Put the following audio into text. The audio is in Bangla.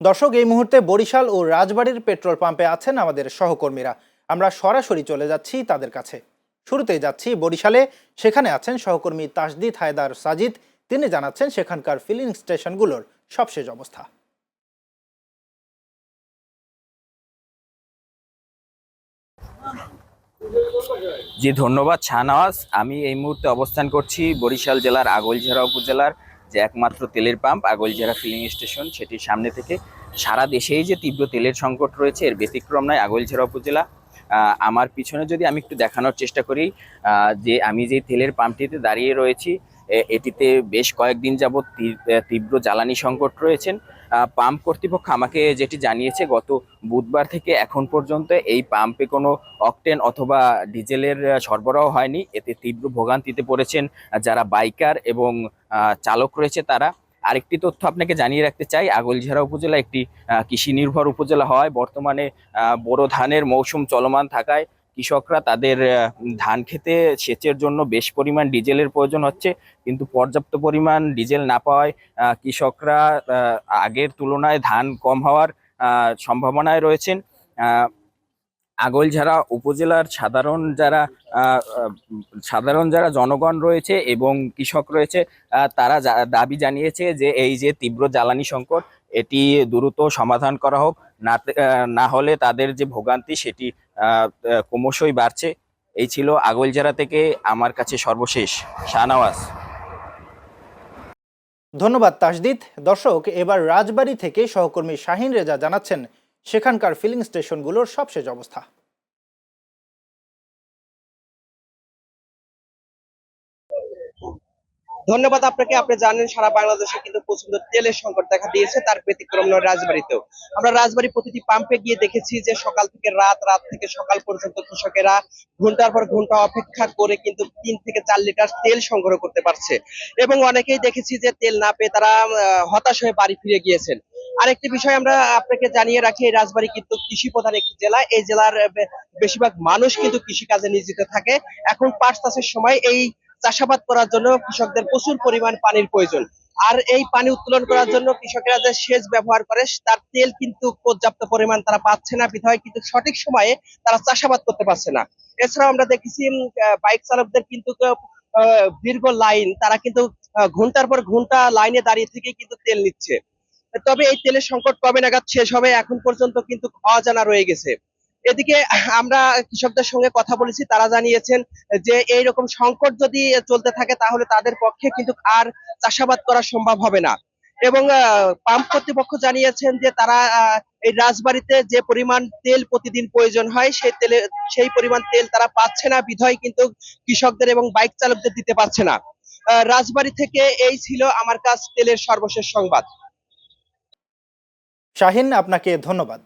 দর্শক, এই মুহূর্তে বরিশাল ও রাজবাড়ীর পেট্রোল পাম্পে আছেন আমাদের সহকর্মীরা। আমরা সরাসরি চলে যাচ্ছি তাদের কাছে। শুরুতেই যাচ্ছি বরিশালে। সেখানে আছেন সহকর্মী তাসদিদ হায়দার সাজিদ। তিনি জানাচ্ছেন সেখানকার ফিলিং স্টেশনগুলোর সবশেষ অবস্থা। জি, ধন্যবাদ শাহনওয়াজ। আমি এই মুহূর্তে অবস্থান করছি বরিশাল জেলার আগৈলঝাড়া উপজেলার যে একমাত্র তেলের পাম্প আগৈলঝাড়া ফিলিং স্টেশন, সেটির সামনে থেকে। সারা দেশেই যে তীব্র তেলের সংকট রয়েছে, এর ব্যতিক্রম নয় আগৈলঝাড়া উপজেলা। আমার পিছনে যদি আমি একটু দেখানোর চেষ্টা করি, যে আমি যে তেলের পাম্পটিতে দাঁড়িয়ে রয়েছি, এটিতে বেশ কয়েকদিন যাবৎ তীব্র জ্বালানি সংকট রয়েছেন। পাম্প কর্তৃপক্ষ আমাকে যেটি জানিয়েছে, গত বুধবার থেকে এখন পর্যন্ত এই পাম্পে কোনো অকটেন অথবা ডিজেলের সরবরাহ হয়নি। এতে তীব্র ভোগান্তিতে পড়েছেন যারা বাইকার এবং চালক রয়েছে তারা। আরেকটি তথ্য আপনাকে জানিয়ে রাখতে চাই, আগৈলঝাড়া উপজেলা একটি কৃষি নির্ভর উপজেলা হয়। বর্তমানে বোরো ধানের মৌসুম চলমান থাকায় কৃষকরা তাদের ধান খেতে সেচের জন্য বেশ পরিমাণ ডিজেলের প্রয়োজন হচ্ছে, কিন্তু পর্যাপ্ত পরিমাণ ডিজেল না পাওয়ায় কৃষকরা আগের তুলনায় ধান কম হওয়ার সম্ভাবনায় রয়েছেন। আগৈলঝাড়া উপজেলার সাধারণ যারা জনগণ রয়েছে এবং কৃষক রয়েছে, তারা দাবি জানিয়েছে যে এই যে তীব্র জ্বালানি সংকট, এটি দ্রুত সমাধান করা হোক। না হলে তাদের যে ভোগান্তি সেটি ক্রমশই বাড়ছে। এই ছিল আগৈলঝাড়া থেকে আমার কাছে সর্বশেষ। শাহনওয়াজ। ধন্যবাদ তাসদিদ। দর্শক, এবার রাজবাড়ী থেকে সহকর্মী শাহিন রেজা জানাচ্ছেন সেখানকার ফিলিং স্টেশনগুলোর সবশেষ অবস্থা। ধন্যবাদ আপনাকে। আপনি জানেন সারা বাংলাদেশে কিন্তু প্রচন্ড তেলের সংকট দেখা দিয়েছে, তার ব্যতিক্রম নয় রাজবাড়ীতেও। আমরা রাজবাড়ী প্রতিটি পাম্পে গিয়ে দেখেছি যে সকাল থেকে রাত, রাত থেকে সকাল পর্যন্ত কৃষকেরা ঘন্টার পর ঘন্টা অপেক্ষা করে কিন্তু 3 থেকে 4 লিটার তেল সংগ্রহ করতে পারছে, এবং অনেকেই দেখেছি যে তেল না পেয়ে তারা হতাশ হয়ে বাড়ি ফিরে গিয়েছেন। আরেকটি বিষয় আমরা আপনাকে জানিয়ে রাখি, এই রাজবাড়ী কিন্তু কৃষি প্রধান একটি জেলা। এই জেলার বেশিরভাগ মানুষ কিন্তু কৃষিকাজে নিয়োজিত থাকে। এখন পাট চাষের সময় এই চাষাবাদ করার জন্য কৃষকদের প্রচুর পরিমাণ পানির প্রয়োজন। আর এই পানি উত্তোলন করার জন্য কৃষকেরা যে সেচ ব্যবহার করে, তার তেল কিন্তু পর্যাপ্ত পরিমাণ তারা পাচ্ছে না, বিধায় কিন্তু সঠিক সময়ে তারা চাষাবাদ করতে পারছে না। এছাড়াও আমরা দেখেছি বাইক চালকদের কিন্তু দীর্ঘ লাইন, তারা কিন্তু ঘন্টার পর ঘন্টা লাইনে দাঁড়িয়ে থেকে কিন্তু তেল নিচ্ছে। তবে এই তেলের সংকট কবে নাগাদ শেষ হবে এখন পর্যন্ত কিন্তু অজানা রয়ে গেছে। এদিকে আমরা কৃষকদের সঙ্গে কথা বলেছি, তারা জানিয়েছেন যে এইরকম সংকট যদি চলতে থাকে তাহলে তাদের পক্ষে কিন্তু আর চাষাবাদ করা সম্ভব হবে না। এবং পাম্প কর্তৃপক্ষ জানিয়েছেন যে তারা এই রাজবাড়ীতে যে পরিমাণ তেল প্রতিদিন প্রয়োজন হয় সেই পরিমাণ তেল তারা পাচ্ছে না, বিধায় কিন্তু কৃষকদের এবং বাইক চালকদের দিতে পারছে না। রাজবাড়ী থেকে এই ছিল আমার কাছে তেলের সর্বশেষ সংবাদ। শাহিন, আপনাকে ধন্যবাদ।